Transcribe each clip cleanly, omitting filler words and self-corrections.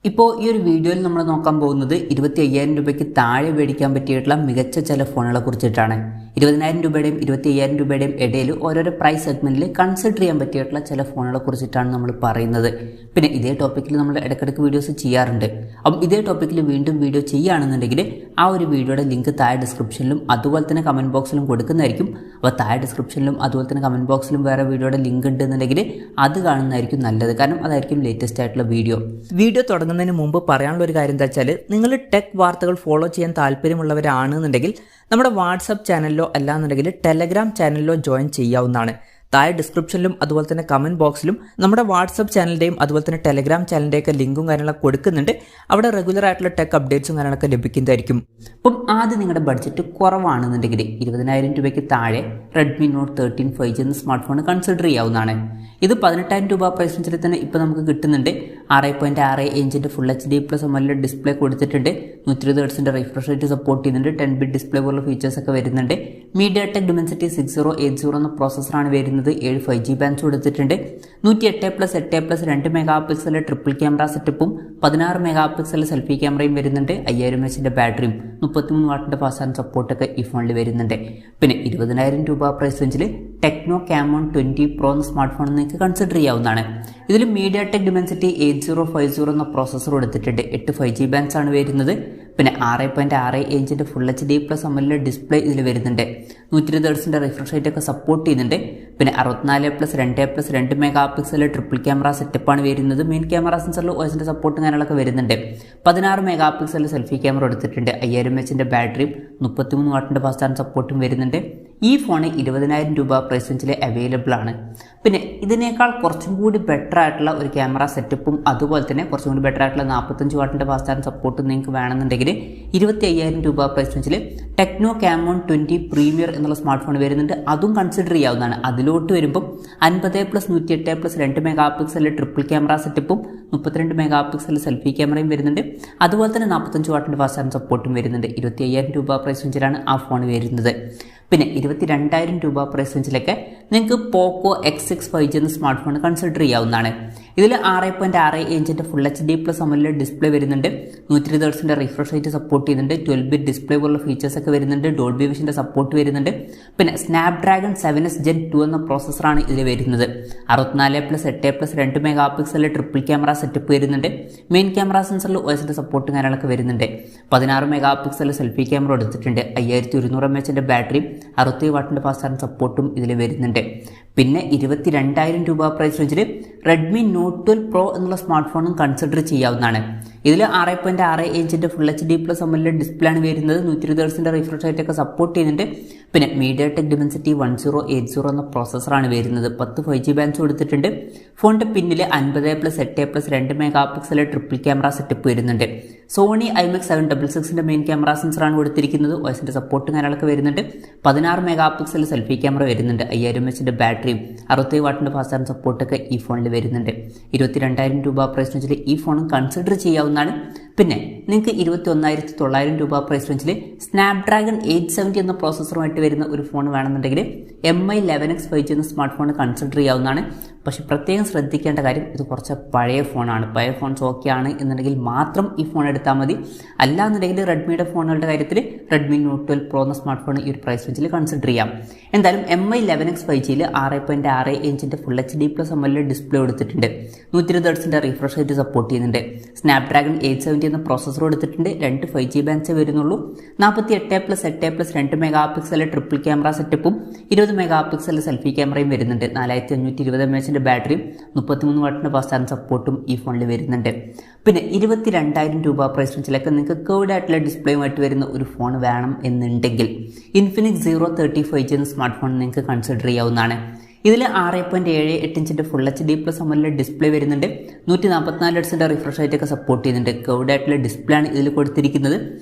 ഇപ്പോൾ ഈ ഒരു വീഡിയോയിൽ നമ്മൾ നോക്കാൻ പോകുന്നത് 25,000 രൂപയ്ക്ക് താഴെ മേടിക്കാൻ പറ്റിയിട്ടുള്ള മികച്ച ചില ഫോണുകളെ കുറിച്ചിട്ടാണ്. 20,000 രൂപയുടെയും 25,000 രൂപയുടെയും ഇടയിൽ ഓരോരോ പ്രൈസ് സെഗ്മെന്റിൽ കൺസിഡർ ചെയ്യാൻ പറ്റിയിട്ടുള്ള ചില ഫോണുകളെ കുറിച്ചിട്ടാണ് നമ്മൾ പറയുന്നത്. പിന്നെ ഇതേ ടോപ്പിക്കിൽ നമ്മൾ ഇടയ്ക്കിടയ്ക്ക് വീഡിയോസ് ചെയ്യാറുണ്ട്. അപ്പം ഇതേ ടോപ്പിക്കിൽ വീണ്ടും വീഡിയോ ചെയ്യുകയാണെന്നുണ്ടെങ്കിൽ ആ ഒരു വീഡിയോയുടെ ലിങ്ക് താഴെ ഡിസ്ക്രിപ്ഷനിലും അതുപോലെ തന്നെ കമൻറ്റ് ബോക്സിലും കൊടുക്കുന്നതായിരിക്കും. അപ്പോൾ താഴെ ഡിസ്ക്രിപ്ഷനിലും അതുപോലെ തന്നെ കമൻറ്റ് ബോക്സിലും വേറെ വീഡിയോയുടെ ലിങ്ക് ഉണ്ടെന്നുണ്ടെങ്കിൽ അത് കാണുന്നതായിരിക്കും നല്ലത്. കാരണം അതായിരിക്കും ലേറ്റസ്റ്റ് ആയിട്ടുള്ള വീഡിയോ തുടങ്ങുന്നതിന് മുമ്പ് പറയാനുള്ള ഒരു കാര്യം എന്താ വെച്ചാൽ, നിങ്ങൾ ടെക് വാർത്തകൾ ഫോളോ ചെയ്യാൻ താല്പര്യമുള്ളവരാണെന്നുണ്ടെങ്കിൽ നമ്മുടെ വാട്സപ്പ് ചാനലിലോ അല്ലാന്നുണ്ടെങ്കിൽ ടെലഗ്രാം ചാനലിലോ ജോയിൻ ചെയ്യാവുന്നതാണ്. താഴെ ഡിസ്ക്രിപ്ഷനിലും അതുപോലെ തന്നെ കമൻറ്റ് ബോക്സിലും നമ്മുടെ വാട്സപ്പ് ചാനലിൻ്റെയും അതുപോലെ തന്നെ ടെലഗ്രാം ചാനലിൻ്റെയൊക്കെ ലിങ്കും കാര്യങ്ങളൊക്കെ കൊടുക്കുന്നുണ്ട്. അവിടെ റെഗുലർ ആയിട്ടുള്ള ടെക് അപ്ഡേറ്റ്സും കാര്യങ്ങളൊക്കെ ലഭിക്കുന്നതായിരിക്കും. അപ്പം ആദ്യം നിങ്ങളുടെ ബഡ്ജറ്റ് കുറവാണെന്നുണ്ടെങ്കിൽ 20,000 രൂപയ്ക്ക് താഴെ റെഡ്മി നോട്ട് 13 5G എന്ന സ്മാർട്ട് ഫോൺ കൺസിഡർ ചെയ്യാവുന്നതാണ്. ഇത് 18,000 രൂപ പ്രൈസ് റേഞ്ചിൽ തന്നെ ഇപ്പോൾ നമുക്ക് കിട്ടുന്നുണ്ട്. 6.6 ഇഞ്ചിൻ്റെ ഫുൾ HD+ AMOLED ഡിസ്പ്ലേ കൊടുത്തിട്ടുണ്ട്. 120 Hz റിഫ്രഷ് റേറ്റ് സപ്പോർട്ട് ചെയ്യുന്നുണ്ട്. 10-bit ഡിസ്പ്ലേ പോലുള്ള ഫീച്ചേഴ്സ് ഒക്കെ വരുന്നുണ്ട്. MediaTek Dimensity 6080 എന്ന പ്രോസസ്സറാണ് വരുന്നത്. 7 5G ബാൻഡ്സ് കൊടുത്തിട്ടുണ്ട്. 108+8+ 2 മെഗാപിക്സൽ ട്രിപ്പിൾ ക്യാമറ സെറ്റപ്പും 16 മെഗാപിക്സൽ സെൽഫി ക്യാമറയും വരുന്നുണ്ട്. 5000 mAh ബാറ്ററിയും 33 വാട്ടിൻ്റെ ഫാസ്റ്റ് ചാർജ് സപ്പോർട്ടൊക്കെ ഈ ഫോണിൽ വരുന്നുണ്ട്. പിന്നെ 20,000 രൂപ പ്രൈസ് റേഞ്ചിൽ ടെക്നോ Camon 20 Pro എന്ന സ്മാർട്ട് ഫോൺ നിങ്ങൾക്ക് കൺസിഡർ ചെയ്യാവുന്നതാണ്. ഇതിൽ MediaTek Dimensity 8050 എന്ന പ്രോസസ്സർ കൊടുത്തിട്ടുണ്ട്. 8 5G ബാൻഡ്സ് ആണ് വരുന്നത്. പിന്നെ 6.6 ഇഞ്ചിൻ്റെ ഫുൾ HD+ AMOLED ഡിസ്പ്ലേ ഇതിൽ വരുന്നുണ്ട്. 120 Hz റിഫ്രഷ് റേറ്റ് ഒക്കെ സപ്പോർട്ട് ചെയ്യുന്നുണ്ട്. പിന്നെ 64+2+2 മെഗാപിക്സൽ ട്രിപ്പിൾ ക്യാമറ സെറ്റപ്പാണ് വരുന്നത്. മെയിൻ ക്യാമറ സെൻസറിൽ OSന്റെ സപ്പോർട്ടും കാര്യങ്ങളൊക്കെ വരുന്നുണ്ട്. 16 മെഗാപിക്സൽ സെൽഫി ക്യാമറ എടുത്തിട്ടുണ്ട്. 5000 mAh ബാറ്ററിയും 33 വാട്ടിൻ്റെ ഫാസ്റ്റ് ചാർജ് സപ്പോർട്ടും വരുന്നുണ്ട്. ഈ ഫോൺ 20,000 രൂപ പ്രൈസ് റേഞ്ചിൽ അവൈലബിൾ ആണ്. പിന്നെ ഇതിനേക്കാൾ കുറച്ചും കൂടി ബെറ്റർ ആയിട്ടുള്ള ഒരു ക്യാമറ സെറ്റപ്പും അതുപോലെ തന്നെ കുറച്ചും കൂടി ബെറ്റർ ആയിട്ടുള്ള 45 വാട്ടിൻ്റെ ഫാസ്റ്റ് ചാർജ് സപ്പോർട്ടും നിങ്ങൾക്ക് വേണമെന്നുണ്ടെങ്കിൽ 25,000 രൂപ പ്രൈസ് റേഞ്ചിൽ ടെക്നോ Camon 20 പ്രീമിയർ എന്നുള്ള സ്മാർട്ട് ഫോൺ വരുന്നുണ്ട്. അതും കൺസിഡർ ചെയ്യാവുന്നതാണ്. അതിലോട്ട് വരുമ്പം 50+108+2 മെഗാപിക്സൽ ട്രിപ്പിൾ ക്യാമറ സെറ്റപ്പും 32 മെഗാപിക്സൽ സെൽഫി ക്യാമറയും വരുന്നുണ്ട്. അതുപോലെ തന്നെ 45 വാട്ടിൻ്റെ ഫാസ്റ്റ് ചാർജ് സപ്പോർട്ടും വരുന്നുണ്ട്. 25,000 രൂപ പ്രൈസ് റേഞ്ചിലാണ് ആ ഫോൺ വരുന്നത്. പിന്നെ 22,000 രൂപ പ്രൈസ് റേഞ്ചിലൊക്കെ നിങ്ങൾക്ക് പോക്കോ X6 5G എന്ന സ്മാർട്ട് ഫോൺ കൺസിഡർ ചെയ്യാവുന്നതാണ്. ഇതിൽ 6.6 ഇഞ്ചിൻ്റെ ഫുൾ HD+ AMOLED ഡിസ്പ്ലേ വരുന്നുണ്ട്. 120 Hz റിഫ്രഷ് റേറ്റ് സപ്പോർട്ട് ചെയ്യുന്നുണ്ട്. 12-bit ഡിസ്പ്ലേ പോലുള്ള ഫീച്ചേഴ്സ് ഒക്കെ വരുന്നുണ്ട്. ഡോൾബി വിഷൻ്റെ സപ്പോർട്ട് വരുന്നുണ്ട്. പിന്നെ സ്നാപ്ഡ്രാഗൺ 7s Gen 2 എന്ന പ്രോസസ്സറാണ് ഇതിൽ വരുന്നത്. 64+8+2 മെഗാപിക്സൽ ട്രിപ്പിൾ ക്യാമറ സെറ്റപ്പ് വരുന്നുണ്ട്. മെയിൻ ക്യാമറ സെൻസറിൽ OSന്റെ സപ്പോർട്ടും കാര്യങ്ങളൊക്കെ വരുന്നുണ്ട്. 16 മെഗാപിക്സൽ സെൽഫി ക്യാമറ എടുത്തിട്ടുണ്ട്. 5100 mAh ബാറ്ററിയും 60 വാട്ടിൻ്റെ ഫാസ്റ്റ് ചാർജ് സപ്പോർട്ടും ഇതിൽ വരുന്നുണ്ട്. പിന്നെ 22,000 രൂപ പ്രൈസ് റേഞ്ചിൽ റെഡ്മി നോട്ട് 12 Pro എന്നുള്ള സ്മാർട്ട് ഫോണും കൺസിഡർ ചെയ്യാവുന്നതാണ്. ഇതിൽ 6.6 ഇഞ്ചിൻ്റെ ഫുൾ HD+ AMOLED ഡിസ്പ്ലേ ആണ് വരുന്നത്. 120 Hz റിഫ്രഷ് റേറ്റ് ഒക്കെ സപ്പോർട്ട് ചെയ്യുന്നുണ്ട്. പിന്നെ MediaTek Dimensity 1080 എന്ന പ്രോസസ്സറാണ് വരുന്നത്. 10 5G ബാൻഡ്സ് കൊടുത്തിട്ടുണ്ട്. ഫോണിൻ്റെ പിന്നിൽ 50+8+2 മെഗാപിക്സൽ ട്രിപ്പിൾ ക്യാമറ സെറ്റപ്പ് വരുന്നുണ്ട്. സോണി IMX 766ൻ്റെ മെയിൻ ക്യാമറ സെൻസറാണ് കൊടുത്തിരിക്കുന്നത്. OSന്റെ സപ്പോർട്ടും കാര്യങ്ങളൊക്കെ വരുന്നുണ്ട്. 16 മെഗാപിക്സൽ സെൽഫി ക്യാമറ വരുന്നുണ്ട്. 5000 mAh ബാറ്ററിയും 60 വാട്ടിൻ്റെ ഫാസ്റ്റ് ചാർജ് സപ്പോർട്ടൊക്കെ ഈ ഫോണിൽ വരുന്നുണ്ട്. 22,000 രൂപ പ്രൈസ് റേഞ്ചിൽ ഈ ഫോണും കൺസിഡർ ചെയ്യാവുന്നതാണ്. പിന്നെ നിങ്ങൾക്ക് 21,900 രൂപ പ്രൈസ് റേഞ്ചിൽ സ്നാപ്ഡ്രാഗൺ 870 എന്ന പ്രോസസ്സറുമായിട്ട് വരുന്ന ഒരു ഫോൺ വേണമെന്നുണ്ടെങ്കിൽ MI 11X 5G എന്ന സ്മാർട്ട് ഫോൺ കൺസിഡർ ചെയ്യാവുന്നതാണ്. പക്ഷെ പ്രത്യേകം ശ്രദ്ധിക്കേണ്ട കാര്യം, ഇത് കുറച്ച് പഴയ ഫോണാണ്. പഴയ ഫോൺസ് ഓക്കെ ആണ് എന്നുണ്ടെങ്കിൽ മാത്രം ഈ ഫോൺ എടുത്താൽ മതി. അല്ലാന്നുണ്ടെങ്കിൽ റെഡ്മിയുടെ ഫോണുകളുടെ കാര്യത്തിൽ റെഡ്മി നോട്ട് 12 Pro എന്ന സ്മാർട്ട് ഫോൺ ഈ ഒരു പ്രൈസ് റേഞ്ചിൽ കൺസിഡർ ചെയ്യാം. എന്തായാലും MI 11X 5Gയിൽ 6.6 ഇഞ്ചിൻ്റെ ഫുൾ HD+ AMOLED ഡിസ്പ്ലേ കൊടുത്തിട്ടുണ്ട്. 120 Hz റിഫ്രഷ് റേറ്റ് സപ്പോർട്ട് ചെയ്യുന്നുണ്ട്. സ്നാപ്ഡ്രാഗൺ 870 എന്ന പ്രോസസ്സർ കൊടുത്തിട്ടുണ്ട്. 2 5G ബാൻഡ്സേ വരുന്നുള്ളൂ. 48+8+2 മെഗാപിക്സൽ ട്രിപ്പിൾ ക്യാമറ സെറ്റപ്പും 20 മെഗാപിക്സൽ സെൽഫി ക്യാമറയും വരുന്നുണ്ട്. 4520 mAh ബാറ്ററിയും 33 വാട്ടിൻ്റെ ഫാസ്റ്റ് ചാർജ് സപ്പോർട്ടും ഈ ഫോണിൽ വരുന്നുണ്ട്. പിന്നെ 22,000 രൂപ പ്രൈസ് റേഞ്ചിലൊക്കെ നിങ്ങൾക്ക് കേർവ്ഡ് ആയിട്ടുള്ള ഡിസ്പ്ലേയുമായിട്ട് വരുന്ന ഒരു ഫോൺ വേണം എന്നുണ്ടെങ്കിൽ Infinix Zero 30 5G എന്ന സ്മാർട്ട് ഫോൺ നിങ്ങൾക്ക് കൺസിഡർ ചെയ്യാവുന്നതാണ്. ഇതിൽ 6.78 ഇഞ്ചിൻ്റെ ഫുൾ HD+ AMOLED ഡിസ്പ്ലേ വരുന്നുണ്ട്. 144 Hz റിഫ്രഷ് റേറ്റ് ഒക്കെ സപ്പോർട്ട് ചെയ്യുന്നുണ്ട്. കേർവ്ഡ് ആയിട്ടുള്ള ഡിസ്പ്ലേ ആണ് ഇതിൽ കൊടുത്തിരിക്കുന്നത്.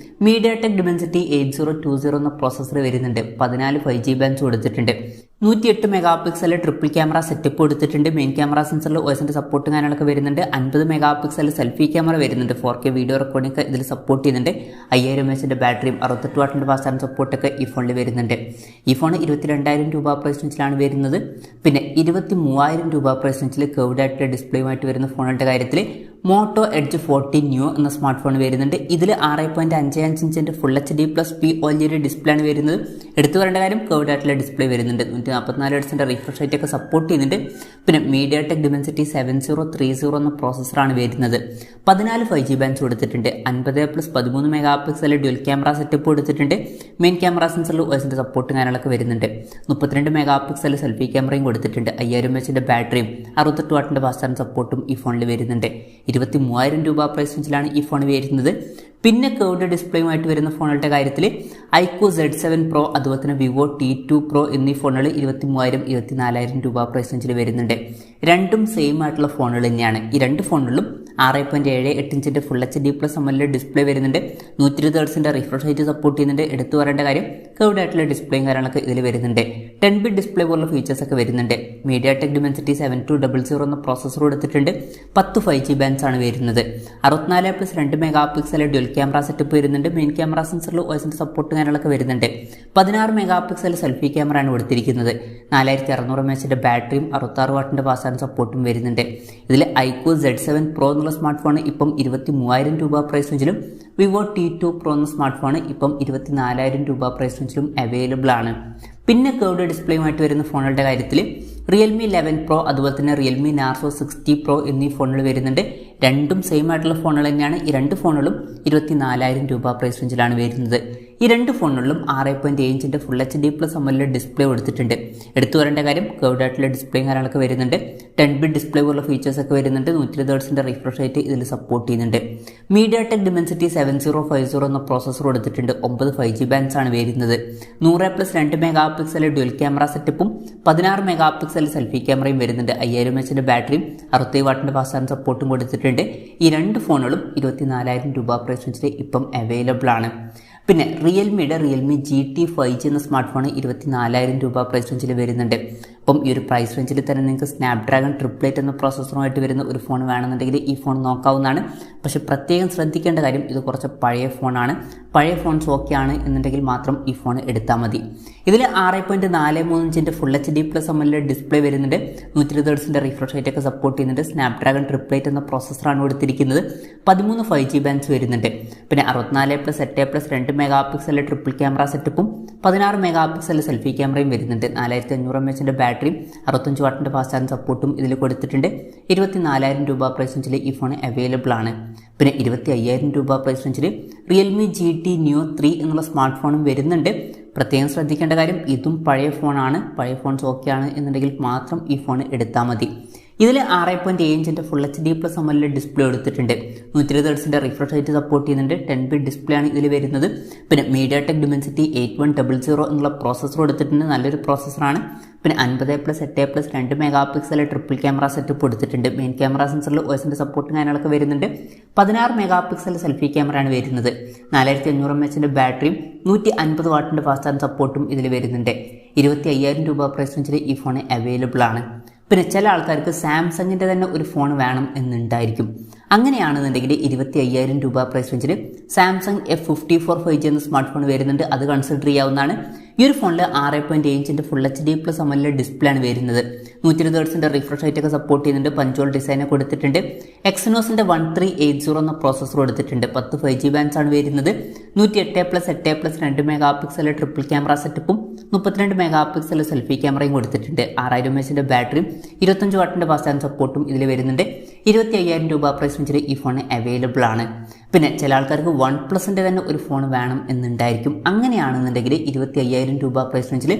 MediaTek Dimensity 8020 എന്ന പ്രോസസ്സർ വരുന്നുണ്ട്. 14 5G ബാൻഡ്സ് കൊടുത്തിട്ടുണ്ട്. 108 മെഗാപിക്സൽ ട്രിപ്പിൾ ക്യാമറ സെറ്റപ്പ് കൊടുത്തിട്ടുണ്ട്. മെയിൻ ക്യാമറ സെൻസറിൽ OSന്റെ സപ്പോർട്ടും കാര്യങ്ങളൊക്കെ വരുന്നുണ്ട്. 50 മെഗാപിക്സൽ സെൽഫി ക്യാമറ വരുന്നുണ്ട്. 4K വീഡിയോ റെക്കോർഡിംഗ് ഒക്കെ ഇതിൽ സപ്പോർട്ട് ചെയ്യുന്നുണ്ട്. 5000 mAh ബാറ്ററിയും 68 വാട്ടിൻ്റെ ഫാസ്റ്റ് ചാർജ് സപ്പോർട്ടൊക്കെ ഈ ഫോണിൽ വരുന്നുണ്ട്. ഈ ഫോൺ 22,000 രൂപ പ്രൈസ് റേഞ്ചിലാണ് വരുന്നത്. പിന്നെ 23,000 രൂപ പ്രൈസ് റേഞ്ചിൽ കേർവ്ഡ് ആയിട്ടുള്ള ഡിസ്പ്ലേയുമായിട്ട് വരുന്ന ഫോണുകളുടെ കാര്യത്തിൽ മോട്ടോ എഡ്ജ് 14 ന്യൂ എന്ന സ്മാർട്ട് ഫോൺ വരുന്നുണ്ട്. ഇതിൽ 6.55 ഇഞ്ചിൻ്റെ ഫുൾ HD+P OLED ഡിസ്പ്ലേ ആണ് വരുന്നത്. എടുത്തു പറയേണ്ട കാര്യം കർവ്ഡ് ആയിട്ടുള്ള ഡിസ്പ്ലേ വരുന്നുണ്ട്. 144 ഹെർട്സിൻ്റെ റിഫ്രഷ് റേറ്റ് ഒക്കെ സപ്പോർട്ട് ചെയ്യുന്നുണ്ട്. പിന്നെ MediaTek Dimensity 7030 എന്ന പ്രോസസ്സറാണ് വരുന്നത്. 14 5G ബാൻഡ്സ് കൊടുത്തിട്ടുണ്ട്. 50+13 മെഗാപിക്സൽ ഡ്യുവൽ ക്യാമറ സെറ്റപ്പ് കൊടുത്തിട്ടുണ്ട്. മെയിൻ ക്യാമറ സെൻസറിൽ OSന്റെ സപ്പോർട്ടും കാര്യങ്ങളൊക്കെ വരുന്നുണ്ട്. 32 മെഗാപിക്സൽ സെൽഫി ക്യാമറയും കൊടുത്തിട്ടുണ്ട്. 5000 mAh ബാറ്ററിയും 68 വാട്ടിൻ്റെ ഫാസ്റ്റ് ചാർജിംഗ് സപ്പോർട്ടും ഈ ഫോണിൽ വരുന്നുണ്ട്. 23,000 രൂപ പ്രൈസ് റേഞ്ചിലാണ് ഈ ഫോൺ വരുന്നത്. പിന്നെ കർവ്ഡ് ഡിസ്പ്ലേയുമായിട്ട് വരുന്ന ഫോണുകളുടെ കാര്യത്തിൽ iQOO Z7 Pro അതുപോലെ തന്നെ Vivo T2 Pro എന്നീ ഫോണുകൾ 23,000 24,000 രൂപ പ്രൈസ് റേഞ്ചിൽ വരുന്നുണ്ട്. രണ്ടും സെയിം ആയിട്ടുള്ള ഫോണുകൾ തന്നെയാണ്. ഈ രണ്ട് ഫോണുകളിലും 6.78 ഇഞ്ചിൻ്റെ ഫുൾ HD+ AMOLED ഡിസ്പ്ലേ വരുന്നുണ്ട്. 120 ഹെർട്സിൻ്റെ റിഫ്രഷ് റേറ്റ് സപ്പോർട്ട് ചെയ്യുന്നുണ്ട്. എടുത്തു പറയേണ്ട കാര്യം കർവ്ഡ് ആയിട്ടുള്ള ഡിസ്പ്ലേയും കാര്യങ്ങളൊക്കെ ഇതിൽ വരുന്നുണ്ട്. 10-bit ഡിസ്പ്ലേ പോലുള്ള ഫീച്ചേഴ്സ് ഒക്കെ വരുന്നുണ്ട്. MediaTek Dimensity 7200 എന്ന പ്രോസസ്സർ കൊടുത്തിട്ടുണ്ട്. 10 5G ബാൻഡ്സ് ആണ് വരുന്നത്. 64+2 മെഗാപിക്സൽ ഡ്യുവൽ ക്യാമറ സെറ്റപ്പ് വരുന്നുണ്ട്. മെയിൻ ക്യാമറ സെൻസറിൽ OSന്റെ സപ്പോർട്ട് കാര്യങ്ങളൊക്കെ വരുന്നുണ്ട്. 16 മെഗാപിക്സൽ സെൽഫി ക്യാമറ ആണ് കൊടുത്തിരിക്കുന്നത്. 4600 mAh ബാറ്ററിയും 66 വാട്ടിൻ്റെ ഫാസ്റ്റ് ചാർജിംഗ് സപ്പോർട്ടും വരുന്നുണ്ട്. ഇതിൽ iQOO Z7 Pro എന്നുള്ള സ്മാർട്ട് ഫോൺ ഇപ്പം 23,000 രൂപ പ്രൈസ് റേഞ്ചിലും Vivo T2 Pro എന്ന സ്മാർട്ട് ഫോൺ ഇപ്പം 24,000 രൂപ പ്രൈസ് റേഞ്ചിലും അവൈലബിൾ ആണ്. പിന്നെ കർവ്ഡ് ഡിസ്പ്ലേയുമായിട്ട് വരുന്ന ഫോണുകളുടെ കാര്യത്തിൽ Realme 11 Pro അതുപോലെ തന്നെ Realme Narzo 60 Pro എന്നീ ഫോണുകൾ വരുന്നുണ്ട്. രണ്ടും സെയിം ആയിട്ടുള്ള ഫോണുകൾ തന്നെയാണ്. ഈ രണ്ട് ഫോണുകളും 24,000 രൂപ പ്രൈസ് റേഞ്ചിലാണ് വരുന്നത്. ഈ രണ്ട് ഫോണുകളിലും 6.7 ഇഞ്ചിൻ്റെ ഫുൾ HD+ AMOLED ഡിസ്പ്ലേ കൊടുത്തിട്ടുണ്ട്. എടുത്തു പറയേണ്ട കാര്യം കർവ്ഡ് ആയിട്ടുള്ള ഡിസ്പ്ലേയും കാര്യങ്ങളൊക്കെ വരുന്നുണ്ട്. 10-bit ഡിസ്പ്ലേ പോലുള്ള ഫീച്ചേഴ്സ് ഒക്കെ വരുന്നുണ്ട്. 120 ഹെർട്സിൻ്റെ റിഫ്രഷ് റേറ്റ് ഇതിൽ സപ്പോർട്ട് ചെയ്യുന്നുണ്ട്. MediaTek Dimensity 7050 എന്ന പ്രോസസ്സർ കൊടുത്തിട്ടുണ്ട്. 9 5G ബാൻഡ്സ് ആണ് വരുന്നത്. 100+2 മെഗാപിക്സൽ ഡ്യുവൽ ക്യാമറ സെറ്റപ്പും 16 മെഗാപിക്സൽ സെൽഫി ക്യാമറയും വരുന്നുണ്ട്. 5000 mAh ബാറ്ററിയും 67 വാട്ടിൻ്റെ ഫാസ്റ്റ് ചാർജിംഗ് സപ്പോർട്ടും കൊടുത്തിട്ടുണ്ട്. ഈ രണ്ട് ഫോണുകളും 24,000 രൂപ പ്രൈസ് റേഞ്ചിൽ ഇപ്പം അവൈലബിൾ ആണ്. പിന്നെ റിയൽമിയുടെ Realme GT 5G എന്ന സ്മാർട്ട് ഫോൺ 24,000 രൂപ പ്രൈസ് റേഞ്ചിൽ വരുന്നുണ്ട്. അപ്പം ഈ ഒരു പ്രൈസ് റേഞ്ചിൽ തന്നെ നിങ്ങൾക്ക് Snapdragon 888 എന്ന പ്രോസസ്സറുമായിട്ട് വരുന്ന ഒരു ഫോൺ വേണമെന്നുണ്ടെങ്കിൽ ഈ ഫോൺ നോക്കാവുന്നതാണ്. പക്ഷേ പ്രത്യേകം ശ്രദ്ധിക്കേണ്ട കാര്യം ഇത് കുറച്ച് പഴയ ഫോണാണ്. പഴയ ഫോൺസ് ഓക്കെ ആണ് എന്നുണ്ടെങ്കിൽ മാത്രം ഈ ഫോൺ എടുത്താൽ മതി. ഇതിൽ 6.43 ഇഞ്ചിൻ്റെ ഫുൾ HD+ AMOLED ഡിസ്പ്ലേ വരുന്നുണ്ട്. 120 ഹെർട്സിൻ്റെ റിഫ്രഷ് റേറ്റ് ഒക്കെ സപ്പോർട്ട് ചെയ്യുന്നുണ്ട്. Snapdragon 888 എന്ന പ്രോസസ്സറാണ് കൊടുത്തിരിക്കുന്നത്. 13 5G ബാൻഡ്സ് വരുന്നുണ്ട്. പിന്നെ 64+8+2 മെഗാപിക്സൽ ട്രിപ്പിൾ ക്യാമറ സെറ്റപ്പും 16 മെഗാപിക്സൽ സെൽഫി ക്യാമറയും വരുന്നുണ്ട്. 4500 mAh ബാറ്ററിയും 65 വാട്ടിൻ്റെ ഫാസ്റ്റ് ചാർജിംഗ് സപ്പോർട്ടും ഇതിൽ കൊടുത്തിട്ടുണ്ട്. 24,000 രൂപ പ്രൈസ് റേഞ്ചിൽ ഈ ഫോൺ അവൈലബിൾ ആണ്. പിന്നെ 25,000 രൂപ പ്രൈസ് റേഞ്ചിൽ Realme GT Neo 3 എന്നുള്ള സ്മാർട്ട് ഫോണും വരുന്നുണ്ട്. പ്രത്യേകം ശ്രദ്ധിക്കേണ്ട കാര്യം ഇതും പഴയ ഫോണാണ്. പഴയ ഫോൺസ് ഓക്കെ ആണ് എന്നുണ്ടെങ്കിൽ മാത്രം ഈ ഫോൺ എടുത്താൽ മതി. ഇതിൽ 6.7 ഇഞ്ചിൻ്റെ ഫുൾ HD+ AMOLED ഡിസ്പ്ലേ എടുത്തിട്ടുണ്ട്. 120 ഹെർട്സിൻ്റെ റിഫ്രഷ് റേറ്റ് സപ്പോർട്ട് ചെയ്യുന്നുണ്ട്. 10-bit ഡിസ്പ്ലേ ആണ് ഇതിൽ വരുന്നത്. പിന്നെ MediaTek Dimensity 8100 എന്നുള്ള പ്രോസസ്സർ എടുത്തിട്ടുണ്ട്. നല്ലൊരു പ്രോസസ്സറാണ്. പിന്നെ 50+8+2 മെഗാപിക്സൽ ട്രിപ്പിൾ ക്യാമറ സെറ്റപ്പ് കൊടുത്തിട്ടുണ്ട്. മെയിൻ ക്യാമറ സെൻസറിൽ OSന്റെ സപ്പോർട്ടും കാര്യങ്ങളൊക്കെ വരുന്നുണ്ട്. 16 മെഗാപിക്സൽ സെൽഫി ക്യാമറയാണ് വരുന്നത്. 4500 mAh ബാറ്ററിയും 150 വാട്ടിൻ്റെ ഫാസ്റ്റ് ചാർജിംഗ് സപ്പോർട്ടും ഇതിൽ വരുന്നുണ്ട്. 25,000 രൂപ പ്രൈസ് റേഞ്ചിൽ ഈ ഫോൺ അവൈലബിൾ ആണ്. പിന്നെ ചില ആൾക്കാർക്ക് സാംസങ്ങിൻ്റെ തന്നെ ഒരു ഫോൺ വേണം എന്നുണ്ടായിരിക്കും. അങ്ങനെയാണെന്നുണ്ടെങ്കിൽ 25,000 രൂപ പ്രൈസ് റേഞ്ചിൽ സാംസങ് F54 5G എന്ന സ്മാർട്ട് ഫോൺ വരുന്നുണ്ട്. അത് കൺസിഡർ ചെയ്യാവുന്നതാണ്. ഈ ഒരു ഫോണിൽ 6.7 ഇഞ്ചിൻ്റെ ഫുൾ HD+ AMOLED ഡിസ്പ്ലേ ആണ് വരുന്നത്. 120 ഹെർട്സിൻ്റെ റിഫ്രഷ് റേറ്റ് ഒക്കെ സപ്പോർട്ട് ചെയ്യുന്നുണ്ട്. പഞ്ചോൾ ഡിസൈനെ കൊടുത്തിട്ടുണ്ട്. Exynosന്റെ 1380 എന്ന പ്രോസസ്സർ കൊടുത്തിട്ടുണ്ട്. 10 5G ബാൻഡ്സ് ആണ് വരുന്നത്. 108+8+2 മെഗാപിക്സൽ ട്രിപ്പിൾ ക്യാമറ സെറ്റപ്പും 32 മെഗാപിക്സൽ സെൽഫി ക്യാമറയും കൊടുത്തിട്ടുണ്ട്. 6000 mAh ബാറ്ററിയും 25 വാട്ടിൻ്റെ ഫാസ്റ്റ് ചാർജിംഗ് സപ്പോർട്ടും ഇതിൽ വരുന്നുണ്ട്. 25,000 രൂപ പ്രൈസ് റേഞ്ചിൽ ഈ ഫോൺ അവൈലബിൾ ആണ്. പിന്നെ ചില ആൾക്കാർക്ക് OnePlusന്റെ തന്നെ ഒരു ഫോൺ വേണം എന്നുണ്ടായിരിക്കും. അങ്ങനെയാണെന്നുണ്ടെങ്കിൽ 25,000 രൂപ പ്രൈസ് റേഞ്ചിൽ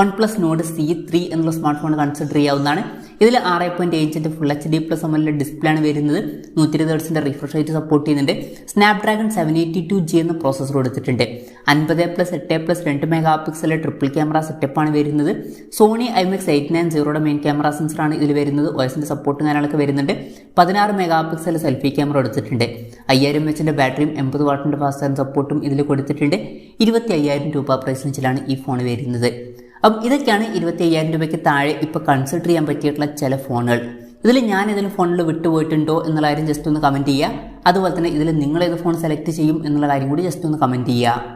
OnePlus Nord C3 എന്നുള്ള സ്മാർട്ട് ഫോൺ കൺസിഡർ ചെയ്യാവുന്നതാണ്. ഇതിൽ 6.7 ഇഞ്ചിൻ്റെ ഫുൾ HD+ AMOLED ഡിസ്പ്ലേ ആണ് വരുന്നത്. 120 ഹെർട്സിൻ്റെ റിഫ്രഷ് റേറ്റ് സപ്പോർട്ട് ചെയ്യുന്നുണ്ട്. Snapdragon 782G എന്ന പ്രോസസ്സർ കൊടുത്തിട്ടുണ്ട്. 50+8+2 മെഗാപിക്സൽ ട്രിപ്പിൾ ക്യാമറ സെറ്റപ്പാണ് വരുന്നത്. Sony IMX890 മെയിൻ ക്യാമറ സെൻസറാണ് ഇതിൽ വരുന്നത്. OSന്റെ സപ്പോർട്ടും കാര്യങ്ങളൊക്കെ വരുന്നുണ്ട്. 16 മെഗാപിക്സൽ സെൽഫി ക്യാമറ എടുത്തിട്ടുണ്ട്. 5000 mAh ബാറ്ററിയും 80 വാട്ടിൻ്റെ ഫാസ്റ്റ് ചാർജിംഗ് സപ്പോർട്ടും ഇതിൽ കൊടുത്തിട്ടുണ്ട്. 25,000 രൂപ പ്രൈസ് റേഞ്ചിലാണ് ഈ ഫോൺ വരുന്നത്. അപ്പം ഇതൊക്കെയാണ് 25,000 രൂപയ്ക്ക് താഴെ ഇപ്പോൾ കൺസിഡർ ചെയ്യാൻ പറ്റിയിട്ടുള്ള ചില ഫോണുകൾ. ഇതിൽ ഞാൻ ഏതെങ്കിലും ഫോണിൽ വിട്ടുപോയിട്ടുണ്ടോ എന്നുള്ള കാര്യം ജസ്റ്റ് ഒന്ന് കമൻറ്റ് ചെയ്യുക. അതുപോലെ തന്നെ ഇതിൽ നിങ്ങൾ ഏത് ഫോൺ സെലക്ട് ചെയ്യും എന്നുള്ള കാര്യം കൂടി ജസ്റ്റ് ഒന്ന് കമൻറ്റ് ചെയ്യുക.